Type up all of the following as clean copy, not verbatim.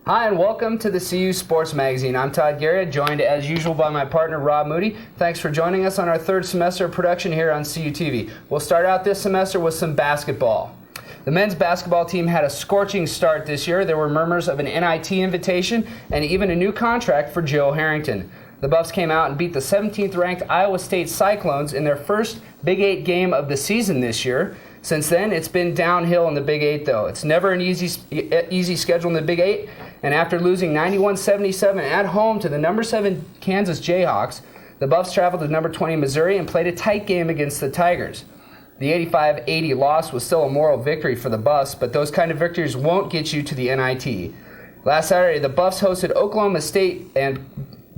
Hi, and welcome to the CU Sports Magazine. I'm Todd Garrett, joined as usual by my partner Rob Moody. Thanks for joining us on our third semester of production here on CU TV. We'll start out this semester with some basketball. The men's basketball team had a scorching start this year. There were murmurs of an NIT invitation and even a new contract for Joe Harrington. The Buffs came out and beat the 17th-ranked Iowa State Cyclones in their first Big 8 game of the season this year. Since then, it's been downhill in the Big 8, though. It's never an easy schedule in the Big 8, and after losing 91-77 at home to the number 7 Kansas Jayhawks, the Buffs traveled to number 20 Missouri and played a tight game against the Tigers. The 85-80 loss was still a moral victory for the Buffs, but those kind of victories won't get you to the NIT. Last Saturday, the Buffs hosted Oklahoma State, and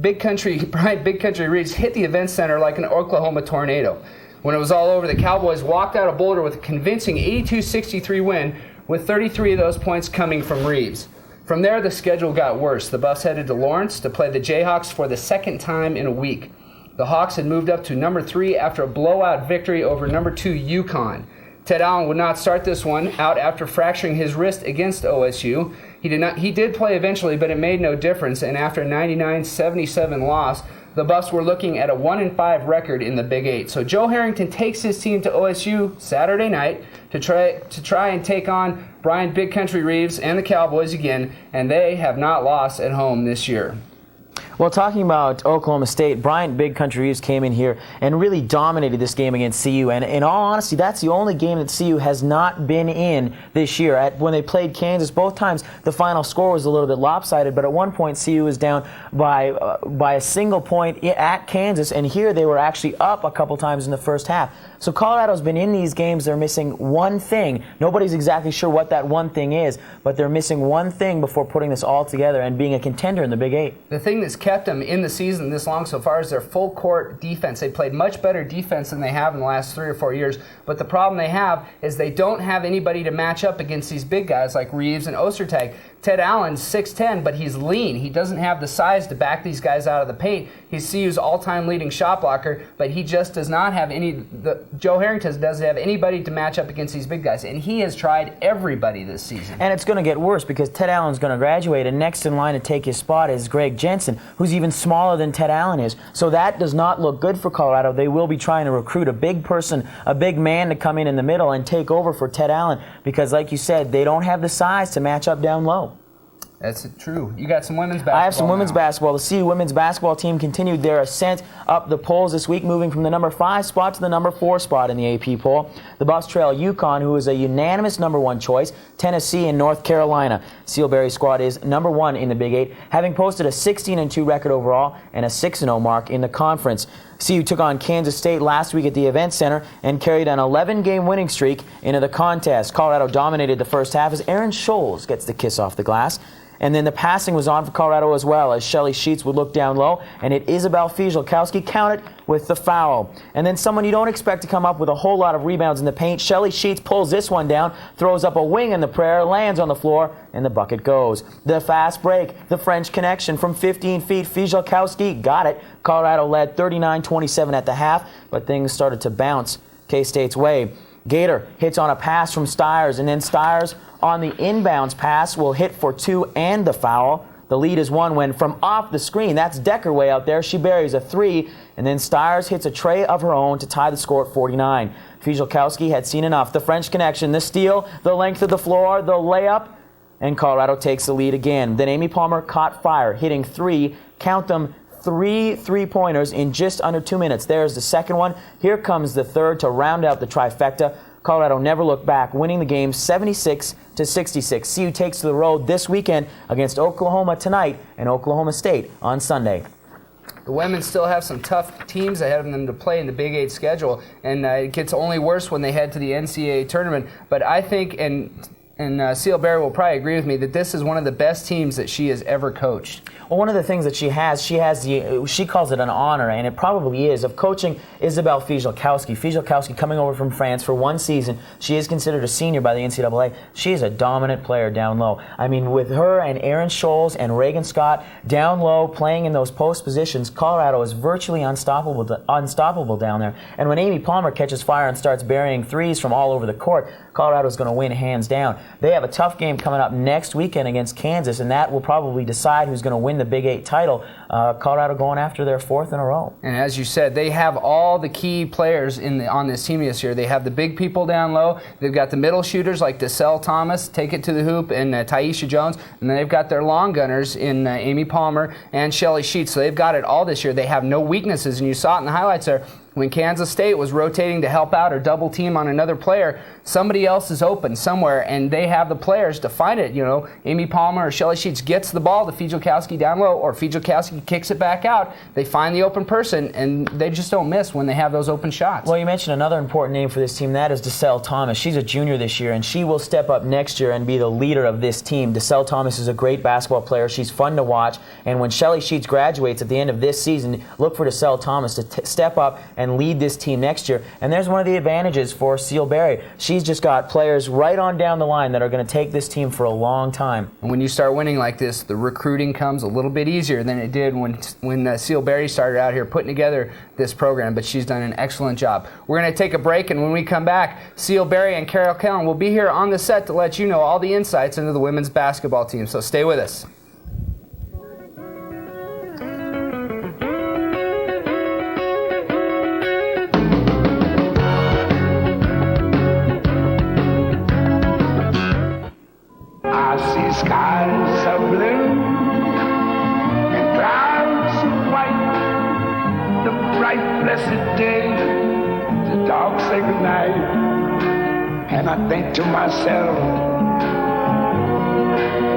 Big Country Reeves hit the event center like an Oklahoma tornado. When it was all over, the Cowboys walked out of Boulder with a convincing 82-63 win, with 33 of those points coming from Reeves. From there, the schedule got worse. The Buffs headed to Lawrence to play the Jayhawks for the second time in a week. The Hawks had moved up to number 3 after a blowout victory over number 2 UConn. Ted Allen would not start this one out after fracturing his wrist against OSU. He did play eventually, but it made no difference, and after a 99-77 loss, the Buffs were looking at a 1-5 record in the Big 8. So Joe Harrington takes his team to OSU Saturday night to try and take on Bryant Big Country Reeves and the Cowboys again, and they have not lost at home this year. Well, talking about Oklahoma State, Bryant Big Country Reeves came in here and really dominated this game against CU. And in all honesty, that's the only game that CU has not been in this year. When they played Kansas, both times the final score was a little bit lopsided, but at one point CU was down by a single point at Kansas, and here they were actually up a couple times in the first half. So Colorado's been in these games. They're missing one thing. Nobody's exactly sure what that one thing is, but they're missing one thing before putting this all together and being a contender in the Big 8. The thing that's kept them in the season this long so far is their full court defense. They played much better defense than they have in the last 3 or 4 years, but the problem they have is they don't have anybody to match up against these big guys like Reeves and Ostertag. Ted Allen's 6'10", but he's lean. He doesn't have the size to back these guys out of the paint. He's CU's all-time leading shot blocker, but he just does not have Joe Harrington doesn't have anybody to match up against these big guys, and he has tried everybody this season. And it's going to get worse because Ted Allen's going to graduate, and next in line to take his spot is Greg Jensen, who's even smaller than Ted Allen is. So that does not look good for Colorado. They will be trying to recruit a big person, a big man to come in the middle and take over for Ted Allen because, like you said, they don't have the size to match up down low. That's true. You got some women's basketball. I have some women's now. basketball. The CU women's basketball team continued their ascent up the polls this week, moving from the number 5 spot to the number 4 spot in the AP poll. The Buffs trail UConn, who is a unanimous number 1 choice, Tennessee and North Carolina. Sealberry squad is number 1 in the Big 8, having posted a 16-2 record overall and a 6-0 mark in the conference. CU took on Kansas State last week at the Event Center and carried an 11-game winning streak into the contest. Colorado dominated the first half as Aaron Scholes gets the kiss off the glass. And then the passing was on for Colorado as well, as Shelly Sheets would look down low, and it Isabel Fijalkowski counted with the foul. And then someone you don't expect to come up with a whole lot of rebounds in the paint, Shelly Sheets pulls this one down, throws up a wing in the prayer, lands on the floor, and the bucket goes. The fast break, the French connection from 15 feet, Fijalkowski got it. Colorado led 39-27 at the half, but things started to bounce K-State's way. Gator hits on a pass from Stiers, and then Stiers on the inbounds pass will hit for 2 and the foul. The lead is 1 when from off the screen, that's Decker way out there, she buries a 3, and then Stiers hits a tray of her own to tie the score at 49. Fijalkowski had seen enough. The French connection, the steal, the length of the floor, the layup, and Colorado takes the lead again. Then Amy Palmer caught fire, hitting 3, count them, 3 3-pointers in just under 2 minutes. There's the second one. Here comes the third to round out the trifecta. Colorado never looked back, winning the game 76-66. CU takes to the road this weekend against Oklahoma tonight and Oklahoma State on Sunday. The women still have some tough teams ahead of them to play in the Big 8 schedule, and it gets only worse when they head to the NCAA tournament. But I think, and Sealberry will probably agree with me, that this is one of the best teams that she has ever coached. Well, one of the things that she calls it an honor, and it probably is, of coaching Isabel Fijalkowski. Fijalkowski coming over from France for 1 season. She is considered a senior by the NCAA. She is a dominant player down low. I mean, with her and Aaron Scholes and Reagan Scott down low playing in those post positions, Colorado is virtually unstoppable down there. And when Amy Palmer catches fire and starts burying threes from all over the court, Colorado is going to win hands down. They have a tough game coming up next weekend against Kansas, and that will probably decide who's going to win the Big 8 title. Colorado going after their 4th in a row. And as you said, they have all the key players on this team this year. They have the big people down low. They've got the middle shooters like DeSelle Thomas, take it to the hoop, and Taisha Jones. And then they've got their long gunners in Amy Palmer and Shelly Sheets. So they've got it all this year. They have no weaknesses, and you saw it in the highlights there. When Kansas State was rotating to help out or double team on another player, somebody else is open somewhere, and they have the players to find it. You know, Amy Palmer or Shelly Sheets gets the ball to Fijelkowski down low, or Fijelkowski kicks it back out. They find the open person, and they just don't miss when they have those open shots. Well, you mentioned another important name for this team. That is DeSelle Thomas. She's a junior this year, and she will step up next year and be the leader of this team. DeSelle Thomas is a great basketball player. She's fun to watch, and when Shelly Sheets graduates at the end of this season, look for DeSelle Thomas to step up and lead this team next year. And there's one of the advantages for Seal Berry. She's just got players right on down the line that are going to take this team for a long time. And when you start winning like this, the recruiting comes a little bit easier than it did when Seal Berry started out here putting together this program, but she's done an excellent job. We're going to take a break, and when we come back, Seal Berry and Carol Kellen will be here on the set to let you know all the insights into the women's basketball team. So stay with us. Skies are blue and clouds are white. The bright, blessed day, the dogs say goodnight. And I think to myself,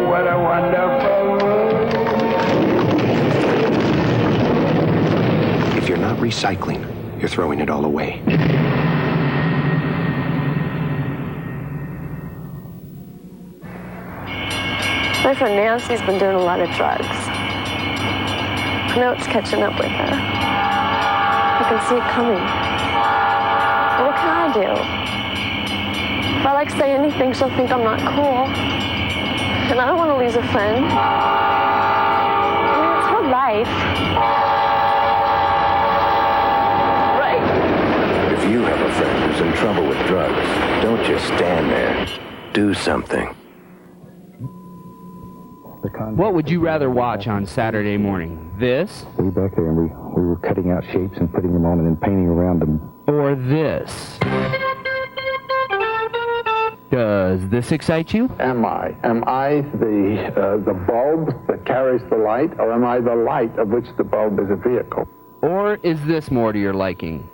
what a wonderful world. If you're not recycling, you're throwing it all away. My friend Nancy's been doing a lot of drugs. I know it's catching up with her. I can see it coming. But what can I do? If I say anything, she'll think I'm not cool. And I don't want to lose a friend. I mean, it's her life. Right? If you have a friend who's in trouble with drugs, don't just stand there. Do something. What would you rather watch on Saturday morning? This? Way back there, and we were cutting out shapes and putting them on and then painting around them. Or this? Does this excite you? Am I the bulb that carries the light, or am I the light of which the bulb is a vehicle? Or is this more to your liking?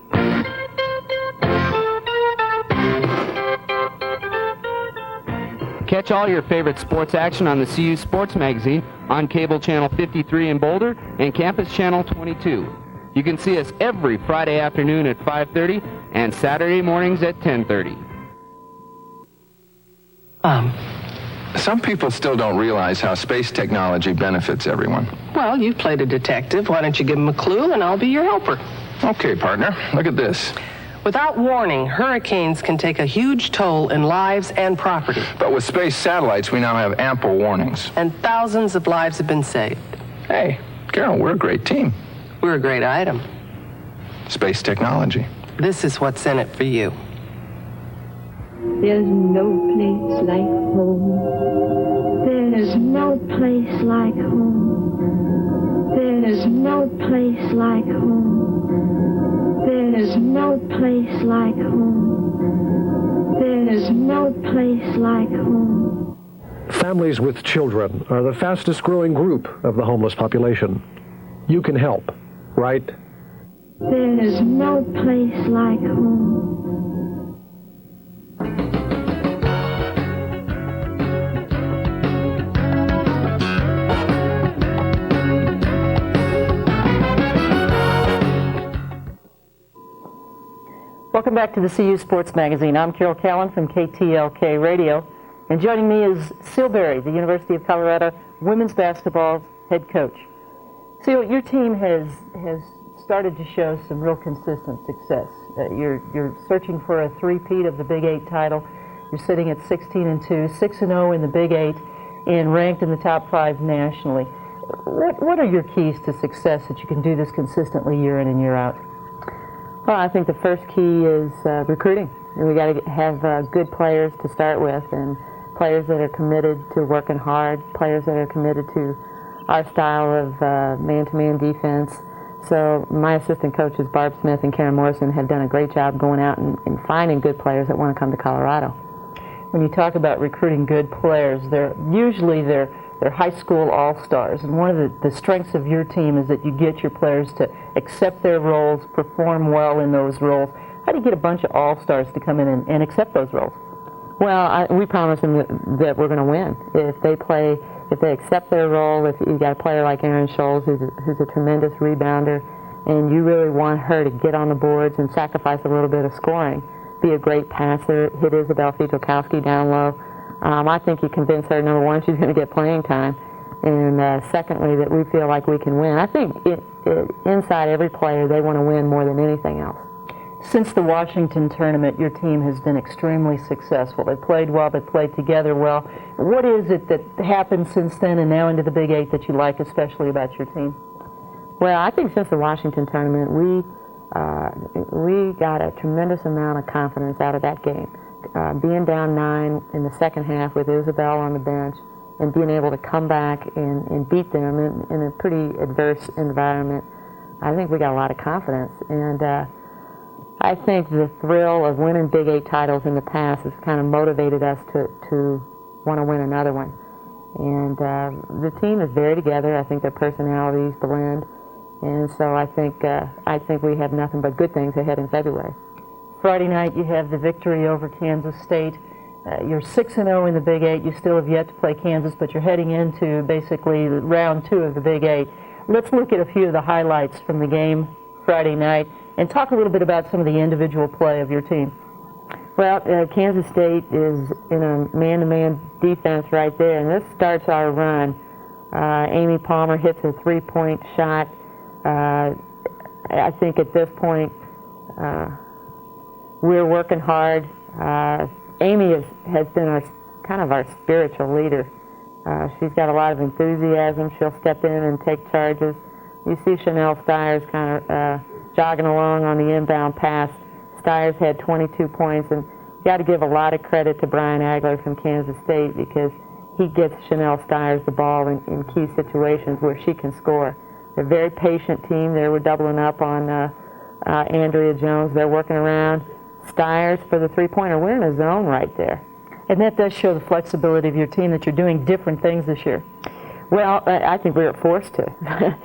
Catch all your favorite sports action on the CU Sports Magazine on cable channel 53 in Boulder and campus channel 22. You can see us every Friday afternoon at 5:30 and Saturday mornings at 10:30. Some people still don't realize how space technology benefits everyone. Well, you've played a detective. Why don't you give him a clue and I'll be your helper? Okay, partner, look at this. Without warning, hurricanes can take a huge toll in lives and property. But with space satellites, we now have ample warnings. And thousands of lives have been saved. Hey, Carol, we're a great team. We're a great item. Space technology. This is what's in it for you. There's no place like home. There's no place like home. There's no place like home. There's no place like home. There's no place like home. Families with children are the fastest growing group of the homeless population. You can help, right? There's no place like home. Welcome back to the CU Sports Magazine. I'm Carol Callan from KTLK Radio, and joining me is Seal Berry, the University of Colorado women's basketball head coach. Seal, your team has started to show some real consistent success. You're searching for a three-peat of the Big 8 title. You're sitting at 16-2, 6-0 in the Big 8, and ranked in the top 5 nationally. What are your keys to success that you can do this consistently year in and year out? Well, I think the first key is recruiting. We got to have good players to start with, and players that are committed to working hard, players that are committed to our style of man-to-man defense. So my assistant coaches, Barb Smith and Karen Morrison, have done a great job going out and finding good players that want to come to Colorado. When you talk about recruiting good players, they're high school all-stars, and one of the strengths of your team is that you get your players to accept their roles, perform well in those roles. How do you get a bunch of all-stars to come in and accept those roles? Well, we promise them that we're going to win. If they accept their role, if you got a player like Erin Scholes, who's a tremendous rebounder, and you really want her to get on the boards and sacrifice a little bit of scoring, be a great passer, hit Isabel Fijalkowski down low, I think you convince her, number one, she's going to get playing time, and secondly, that we feel like we can win. I think inside every player, they want to win more than anything else. Since the Washington tournament, your team has been extremely successful. They played well, they played together well. What is it that happened since then and now into the Big 8 that you like especially about your team? Well, I think since the Washington tournament, we got a tremendous amount of confidence out of that game. Being down 9 in the second half with Isabel on the bench and being able to come back and beat them in a pretty adverse environment, I think we got a lot of confidence. And I think the thrill of winning Big 8 titles in the past has kind of motivated us to want to win another one. And the team is very together. I think their personalities blend. And so I think we have nothing but good things ahead in February. Friday night you have the victory over Kansas State. You're 6-0 in the Big 8. You still have yet to play Kansas, but you're heading into basically round 2 of the Big 8. Let's look at a few of the highlights from the game Friday night and talk a little bit about some of the individual play of your team. Well, Kansas State is in a man-to-man defense right there, and this starts our run. Amy Palmer hits a three-point shot. I think at this point we're working hard. Amy has been our spiritual leader. She's got a lot of enthusiasm. She'll step in and take charges. You see Chanel Stiers kind of jogging along on the inbound pass. Stiers had 22 points, and you got to give a lot of credit to Brian Agler from Kansas State because he gets Chanel Stiers the ball in key situations where she can score. They're a very patient team. They were doubling up on Andrea Jones. They're working around Stiers for the three-pointer. We're in a zone right there. And that does show the flexibility of your team, that you're doing different things this year. Well, I think we were forced to.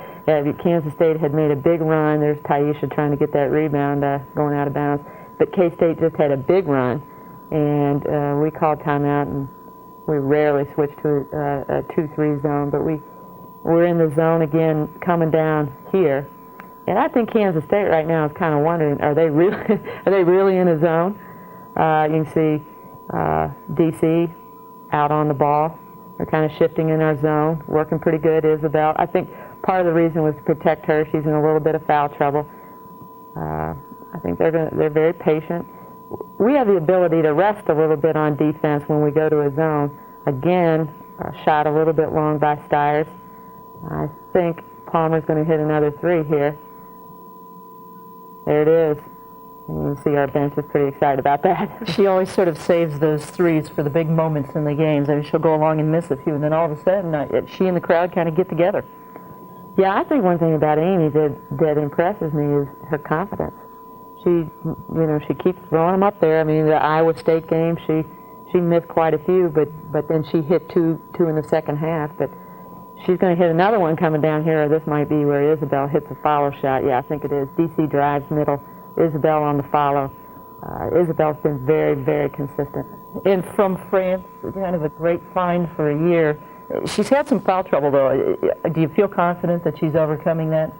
Kansas State had made a big run. There's Taisha trying to get that rebound going out of bounds. But K-State just had a big run, and we called timeout, and we rarely switched to a 2-3 zone. But we're in the zone again coming down here. And I think Kansas State right now is kind of wondering, are they really in a zone? You can see DC out on the ball. They're kind of shifting in our zone, working pretty good. Isabel, I think part of the reason was to protect her. She's in a little bit of foul trouble. I think they're very patient. We have the ability to rest a little bit on defense when we go to a zone. Again, shot a little bit long by Stiers. I think Palmer's going to hit another 3 here. There it is. And you can see our bench is pretty excited about that. She always sort of saves those threes for the big moments in the games. I mean, she'll go along and miss a few, and then all of a sudden, she and the crowd kind of get together. Yeah, I think one thing about Amy that impresses me is her confidence. She keeps throwing them up there. I mean, the Iowa State game, she missed quite a few, but then she hit two in the second half. But she's going to hit another one coming down here, or this might be where Isabel hits a follow shot. Yeah, I think it is. DC drives middle. Isabel on the follow. Isabel's been very, very consistent. And from France, kind of a great find for a year. She's had some foul trouble, though. Do you feel confident that she's overcoming that?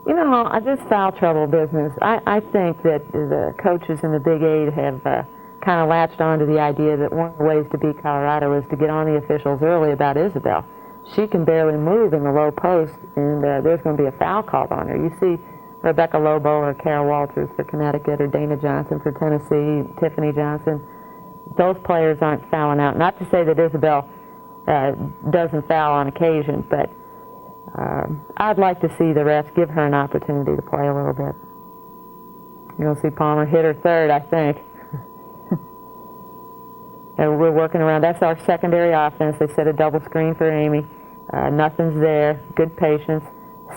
You know, this foul trouble business, I think that the coaches in the Big 8 have kind of latched on to the idea that one of the ways to beat Colorado is to get on the officials early about Isabel. She can barely move in the low post, and there's going to be a foul called on her. You see Rebecca Lobo or Carol Walters for Connecticut or Dana Johnson for Tennessee, Tiffany Johnson. Those players aren't fouling out. Not to say that Isabel doesn't foul on occasion, but I'd like to see the refs give her an opportunity to play a little bit. You'll see Palmer hit her 3rd, I think. And we're working around. That's our secondary offense. They set a double screen for Amy. Nothing's there. Good patience.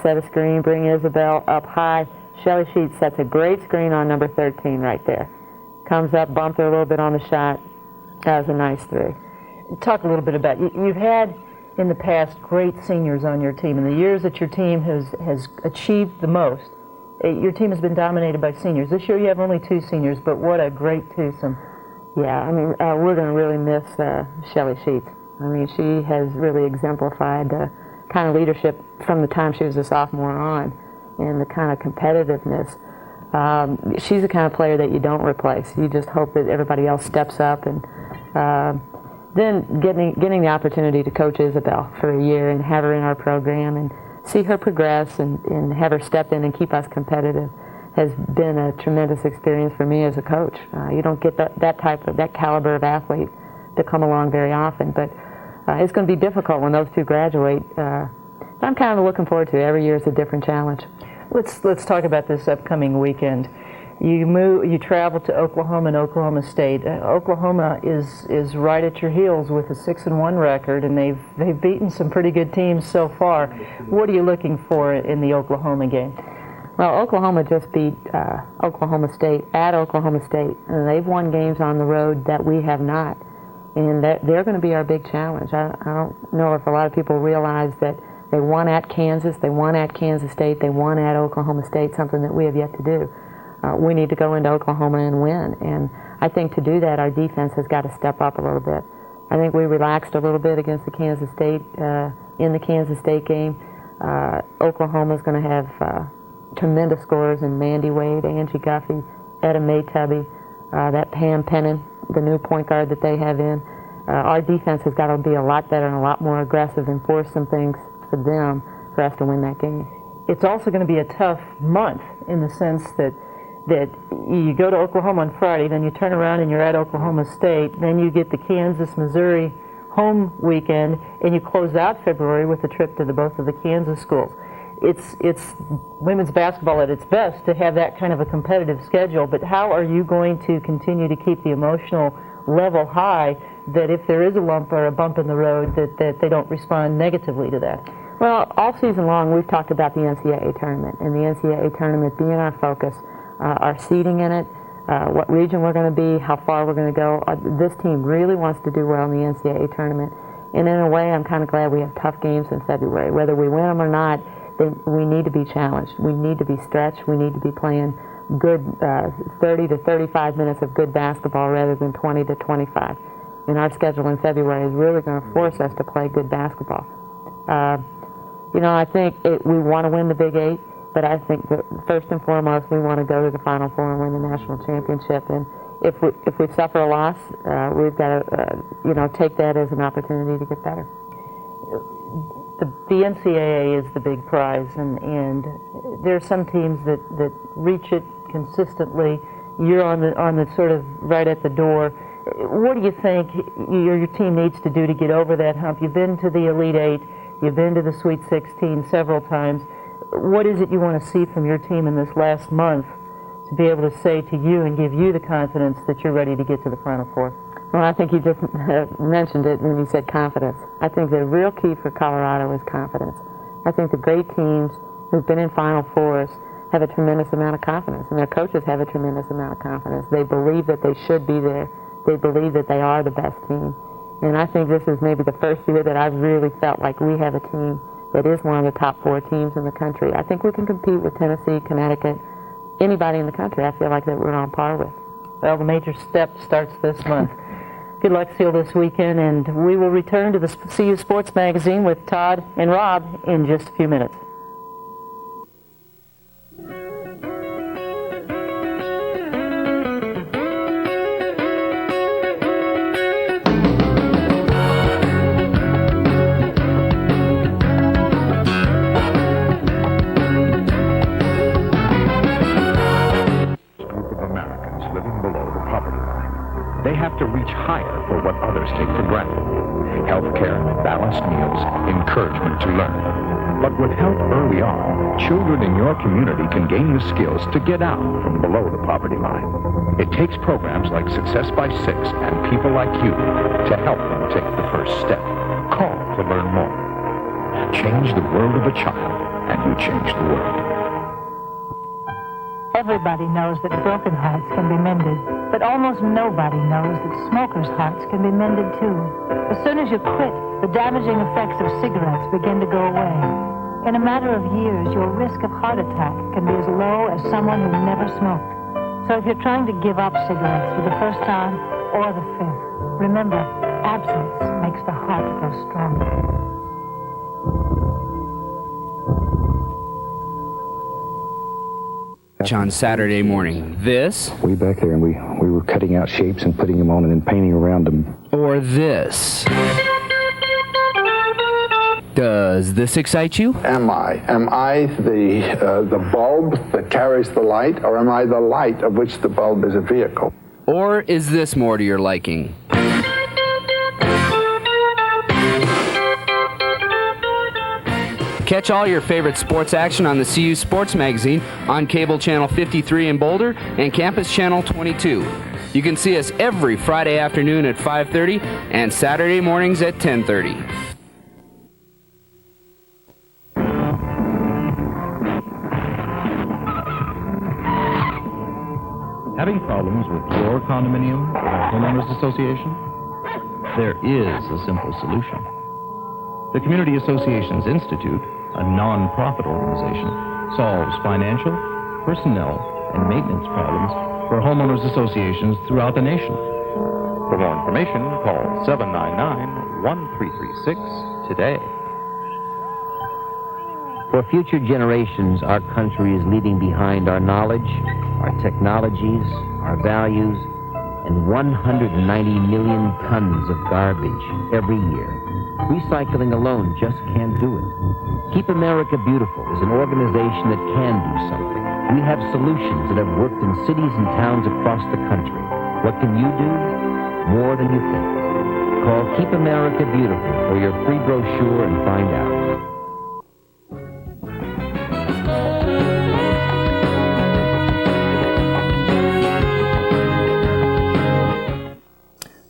Set a screen, bring Isabel up high. Shelly Sheets sets a great screen on number 13 right there. Comes up, bumped her a little bit on the shot. That was a nice 3. Talk a little bit about, you've had in the past great seniors on your team. In the years that your team has achieved the most, your team has been dominated by seniors. This year you have only 2 seniors, but what a great twosome. Yeah, I mean, we're going to really miss Shelly Sheets. I mean, she has really exemplified the kind of leadership from the time she was a sophomore on, and the kind of competitiveness. She's the kind of player that you don't replace. You just hope that everybody else steps up, and then getting the opportunity to coach Isabel for a year and have her in our program and see her progress and have her step in and keep us competitive has been a tremendous experience for me as a coach. You don't get that caliber of athlete to come along very often, but it's going to be difficult when those 2 graduate. I'm kind of looking forward to it. Every year is a different challenge. Let's talk about this upcoming weekend. You travel to Oklahoma and Oklahoma State. Oklahoma is right at your heels with a 6-1 record, and they've beaten some pretty good teams so far. What are you looking for in the Oklahoma game? Well, Oklahoma just beat Oklahoma State at Oklahoma State, and they've won games on the road that we have not, and they're going to be our big challenge. I don't know if a lot of people realize that they won at Kansas, they won at Kansas State, they won at Oklahoma State, something that we have yet to do. We need to go into Oklahoma and win, and I think to do that, our defense has got to step up a little bit. I think we relaxed a little bit against the Kansas State in the Kansas State game. Oklahoma's going to have tremendous scorers in Mandy Wade, Angie Guffey, Etta Mae Tubby, that Pam Pennon, the new point guard that they have in. Our defense has got to be a lot better and a lot more aggressive and force some things for them for us to win that game. It's also going to be a tough month in the sense that you go to Oklahoma on Friday, then you turn around and you're at Oklahoma State, then you get the Kansas-Missouri home weekend, and you close out February with a trip to both of the Kansas schools. It's women's basketball at its best to have that kind of a competitive schedule, but how are you going to continue to keep the emotional level high that if there is a lump or a bump in the road that they don't respond negatively to that? Well, all season long we've talked about the NCAA tournament, and the NCAA tournament being our focus, our seeding in it, what region we're going to be, how far we're going to go. This team really wants to do well in the NCAA tournament, and in a way I'm kind of glad we have tough games in February. Whether we win them or not, we need to be challenged. We need to be stretched. We need to be playing good 30 to 35 minutes of good basketball rather than 20 to 25. And our schedule in February is really going to force us to play good basketball. I think we want to win the Big 8, but I think that first and foremost we want to go to the Final Four and win the national championship. And if we suffer a loss, we've got to take that as an opportunity to get better. The NCAA is the big prize, and there are some teams that reach it consistently. You're on the sort of right at the door. What do you think your team needs to do to get over that hump? You've been to the Elite 8, you've been to the Sweet 16 several times. What is it you want to see from your team in this last month to be able to say to you and give you the confidence that you're ready to get to the Final Four? Well, I think you just mentioned it when you said confidence. I think the real key for Colorado is confidence. I think the great teams who've been in Final Fours have a tremendous amount of confidence, and their coaches have a tremendous amount of confidence. They believe that they should be there. They believe that they are the best team. And I think this is maybe the first year that I've really felt like we have a team that is one of the top 4 teams in the country. I think we can compete with Tennessee, Connecticut, anybody in the country. I feel like that we're on par with. Well, the major step starts this month. Good luck, Seal, this weekend, and we will return to the CU Sports Magazine with Todd and Rob in just a few minutes. They have to reach higher for what others take for granted. Health care, balanced meals, encouragement to learn. But with help early on, children in your community can gain the skills to get out from below the poverty line. It takes programs like Success by Six and people like you to help them take the first step. Call to learn more. Change the world of a child, and you change the world. Everybody knows that broken hearts can be mended, but almost nobody knows that smokers' hearts can be mended too. As soon as you quit, the damaging effects of cigarettes begin to go away. In a matter of years, your risk of heart attack can be as low as someone who never smoked. So if you're trying to give up cigarettes for the first time or the fifth, remember, absence makes the heart grow stronger. On Saturday morning, this, Way back there, and we were cutting out shapes and putting them on and then painting around them. or this. Does this excite you? Am I the bulb that carries the light, or am I the light of which the bulb is a vehicle? Or is this more to your liking? Catch all your favorite sports action on the CU Sports Magazine on cable channel 53 in Boulder and campus channel 22. You can see us every Friday afternoon at 5:30 and Saturday mornings at 10:30. Having problems with your condominium or homeowners association? There is a simple solution. The Community Associations Institute, a non-profit organization, solves financial, personnel, and maintenance problems for homeowners associations throughout the nation. For more information, call 799-1336 today. For future generations, our country is leaving behind our knowledge, our technologies, our values, and 190 million tons of garbage every year. Recycling alone just can't do it. Keep America Beautiful is an organization that can do something. We have solutions that have worked in cities and towns across the country. What can you do? More than you think. Call Keep America Beautiful for your free brochure and find out.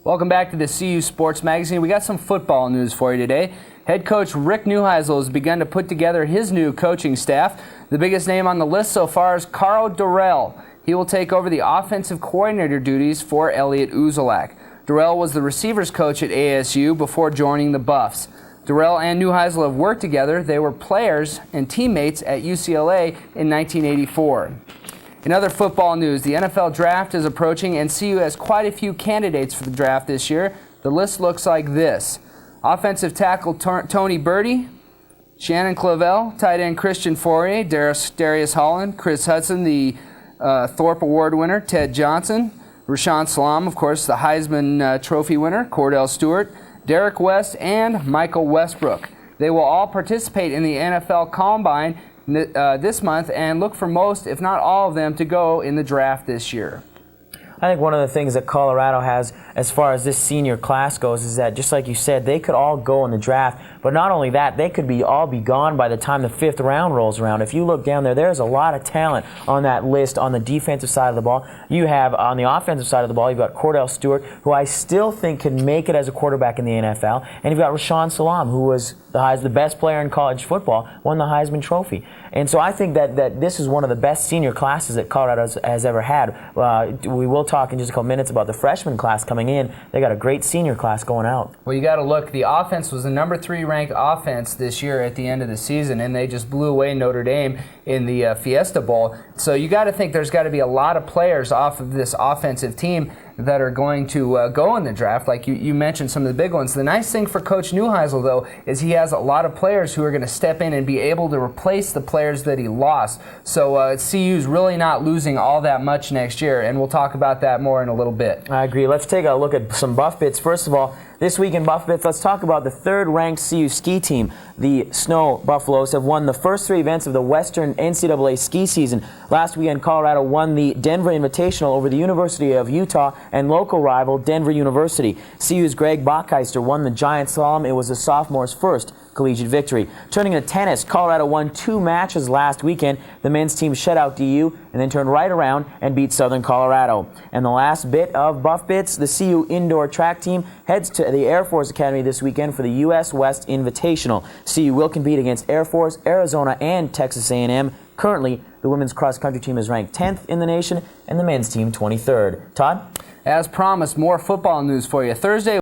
Welcome back to the CU Sports Magazine. We got some football news for you today. Head coach Rick Neuheisel has begun to put together his new coaching staff. The biggest name on the list so far is Carl Dorrell. He will take over the offensive coordinator duties for Elliot Uzelac. Dorrell was the receivers coach at ASU before joining the Buffs. Dorrell and Neuheisel have worked together. They were players and teammates at UCLA in 1984. In other football news, the NFL draft is approaching, and CU has quite a few candidates for the draft this year. The list looks like this: offensive tackle Tony Birdie, Shannon Clavel, tight end Christian Fourier, Darius Holland, Chris Hudson, the Thorpe Award winner, Ted Johnson, Rashaan Salaam, of course, the Heisman Trophy winner, Cordell Stewart, Derek West, and Michael Westbrook. They will all participate in the NFL Combine this month and look for most, if not all of them, to go in the draft this year. I think one of the things that Colorado has as far as this senior class goes is that, just like you said, they could all go in the draft, but not only that, they could all be gone by the time the 5th round rolls around. If you look down there, there's a lot of talent on that list on the defensive side of the ball. You have, on the offensive side of the ball, you've got Cordell Stewart, who I still think can make it as a quarterback in the NFL, and you've got Rashaan Salaam, who was the best player in college football, won the Heisman Trophy. And so I think that this is one of the best senior classes that Colorado has ever had. We will talk in just a couple minutes about the freshman class coming in. They got a great senior class going out. Well, you got to look. The offense was the number 3 ranked offense this year at the end of the season, and they just blew away Notre Dame in the Fiesta Bowl. So you got to think there's got to be a lot of players off of this offensive team that are going to go in the draft. Like you mentioned some of the big ones. The nice thing for Coach Neuheisel, though, is he has a lot of players who are going to step in and be able to replace the players that he lost. So CU's really not losing all that much next year, and we'll talk about that more in a little bit. I agree. Let's take a look at some Buff Bits. First of all, this week in Buff Bits, let's talk about the 3rd-ranked CU ski team. The Snow Buffaloes have won the first 3 events of the Western NCAA ski season. Last weekend, Colorado won the Denver Invitational over the University of Utah and local rival Denver University. CU's Greg Bachheister won the Giant Slalom. It was the sophomore's first collegiate victory. Turning to tennis, Colorado won 2 matches last weekend. The men's team shut out DU and then turned right around and beat Southern Colorado. And the last bit of Buff Bits, the CU indoor track team heads to the Air Force Academy this weekend for the U.S. West Invitational. CU will compete against Air Force, Arizona, and Texas A&M. Currently, the women's cross-country team is ranked 10th in the nation and the men's team 23rd. Todd? As promised, more football news for you. Thursday